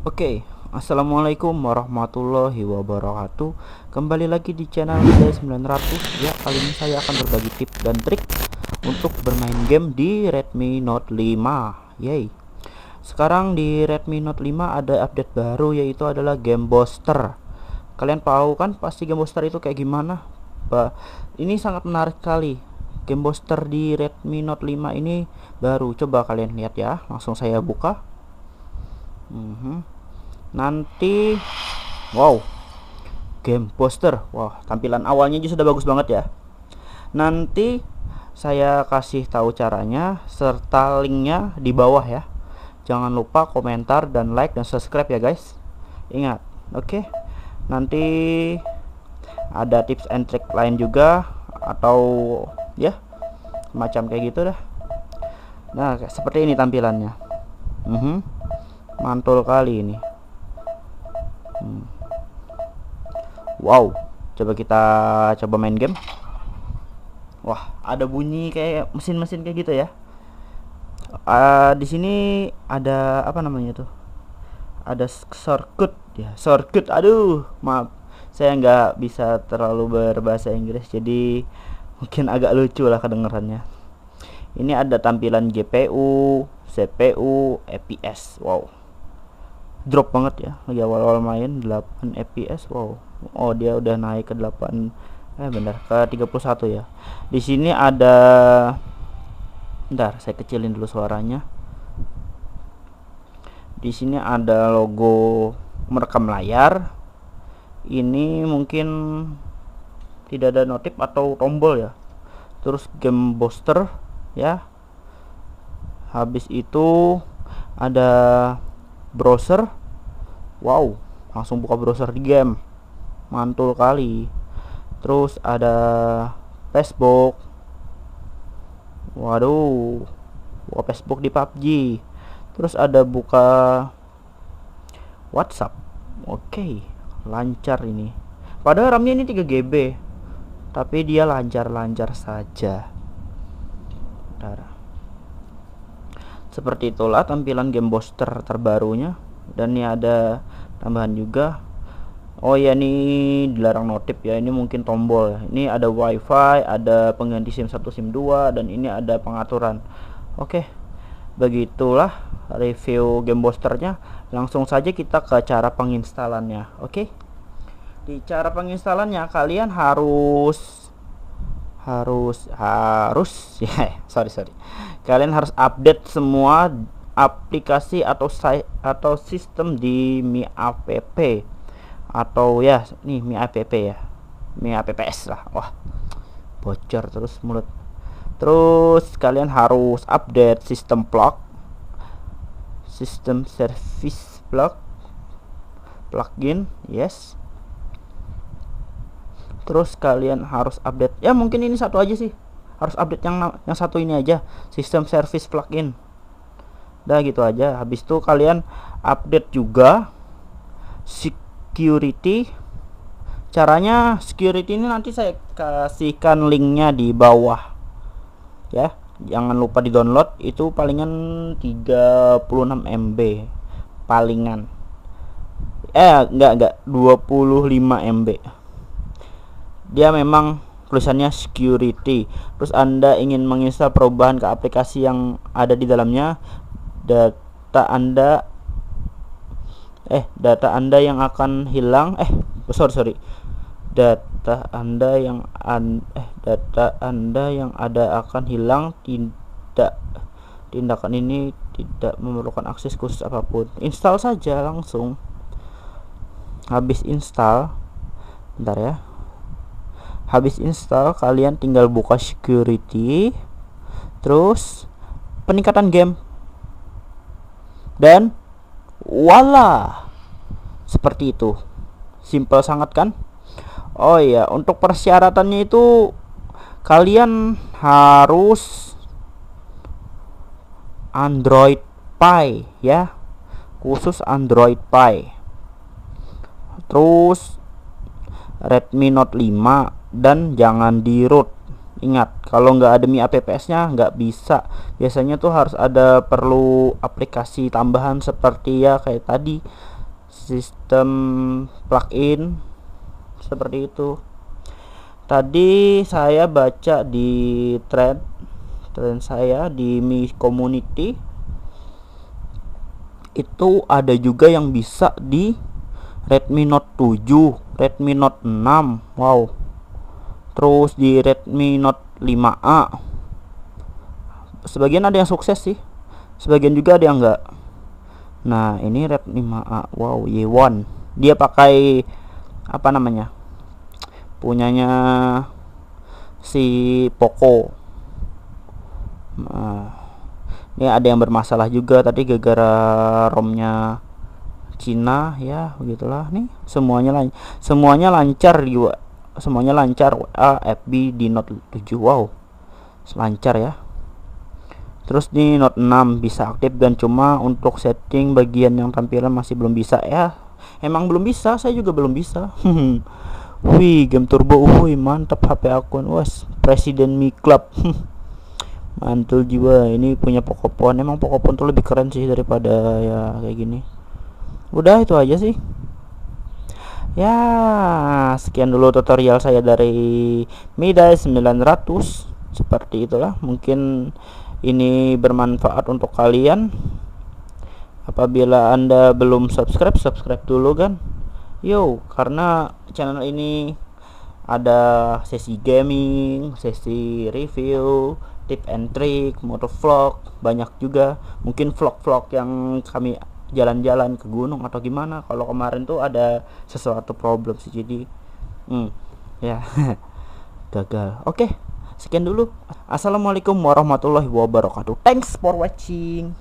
Oke, assalamualaikum warahmatullahi wabarakatuh. Kembali lagi di channel Hidayah 900. Ya, kali ini saya akan berbagi tips dan trik untuk bermain game di Redmi Note 5. Yay. Sekarang di Redmi Note 5 ada update baru, yaitu adalah Game Booster. Kalian tahu kan pasti Game Booster itu kayak gimana? Ini sangat menarik sekali. Game Booster di Redmi Note 5 ini baru. Coba kalian lihat ya. Langsung saya buka. Nanti wow, game poster. Wah, tampilan awalnya aja sudah bagus banget ya. Nanti saya kasih tahu caranya serta linknya di bawah ya. Jangan lupa komentar dan like dan subscribe ya guys. Ingat, oke. Nanti ada tips and trick lain juga atau ya macam kayak gitu dah. Nah, seperti ini tampilannya. Mantul kali ini. Wow, coba kita main game. Wah, ada bunyi kayak mesin-mesin kayak gitu ya. Di sini ada apa namanya tuh? Ada shortcut ya, shortcut. Aduh, maaf, saya nggak bisa terlalu berbahasa Inggris, jadi mungkin agak lucu lah kedengarannya. Ini ada tampilan GPU, CPU, FPS. Wow, drop banget ya lagi awal-awal main 8 fps. Wow, oh dia udah naik ke 8 benar ke 31 ya. Di sini ada, bentar saya kecilin dulu suaranya. Di sini ada logo merekam layar. Ini mungkin tidak ada notif atau tombol ya. Terus game booster ya. Habis itu ada browser. Wow, langsung buka browser di game, mantul kali. Terus ada Facebook. Waduh, buka Facebook di PUBG. Terus ada buka WhatsApp. Oke, lancar ini. Padahal RAM-nya ini 3 GB, tapi dia lancar-lancar saja. Bentar. Seperti itulah tampilan game booster terbarunya. Dan ini ada tambahan juga. Oh ya, ini dilarang notif ya. Ini mungkin tombol. Ini ada wifi, ada pengganti SIM 1 SIM 2, dan ini ada pengaturan. Oke, begitulah review game boosternya. Langsung saja kita ke cara penginstalannya. Oke, di cara penginstalannya kalian harus ya, sorry, kalian harus update semua aplikasi atau sistem di Mi app atau ya nih Mi app ya, Mi apps lah. Wah, bocor terus mulut. Terus kalian harus update sistem service plugin, yes. Terus kalian harus update, ya mungkin ini satu aja sih, harus update yang satu ini aja, sistem service plugin. Udah gitu aja. Habis itu kalian update juga security. Caranya security ini nanti saya kasihkan linknya di bawah ya. Jangan lupa di download, itu palingan 36 MB palingan. Enggak 25 MB. Dia memang tulisannya security. Terus Anda ingin menginstal perubahan ke aplikasi yang ada di dalamnya, data Anda yang akan hilang, data Anda yang ada akan hilang. Tindakan ini tidak memerlukan akses khusus apapun. Install saja langsung. Habis install, bentar ya. Habis install kalian tinggal buka security, terus peningkatan game, dan voila, seperti itu. Simple sangat kan? Oh iya, untuk persyaratannya itu kalian harus Android Pie ya, khusus Android Pie. Terus Redmi Note 5 dan jangan di root. Ingat, kalau nggak ada Mi apps nya nggak bisa. Biasanya tuh harus ada perlu aplikasi tambahan seperti ya kayak tadi sistem plugin seperti itu. Tadi saya baca di thread saya di Mi Community, itu ada juga yang bisa di Redmi Note 7, Redmi Note 6, wow. Terus di Redmi Note 5A. Sebagian ada yang sukses sih, sebagian juga ada yang enggak. Nah, ini Redmi 5A, wow, Y1. Dia pakai apa namanya? Punyanya si Poco. Nah, ini ada yang bermasalah juga tadi gara-gara ROM-nya Cina ya, begitulah nih. Semuanya lancar juga. Semuanya lancar, WA, FB di Note 7. Wow, lancar ya. Terus di Note 6 bisa aktif, dan cuma untuk setting bagian yang tampilan masih belum bisa ya. Emang belum bisa, saya juga belum bisa. Wih, game turbo, wih mantap HP akun, was Presiden Mi Club. Mantul jiwa, ini punya Pocophone. Emang Pocophone tuh lebih keren sih daripada ya kayak gini. Udah itu aja sih. Ya, sekian dulu tutorial saya dari Midai 900. Seperti itulah, mungkin ini bermanfaat untuk kalian. Apabila Anda belum subscribe dulu kan. Yo, karena channel ini ada sesi gaming, sesi review, tip and trick, motovlog, banyak juga. Mungkin vlog-vlog yang kami jalan-jalan ke gunung atau gimana. Kalau kemarin tuh ada sesuatu problem sih, jadi ya gagal. Oke, sekian dulu. Assalamualaikum warahmatullahi wabarakatuh. Thanks for watching.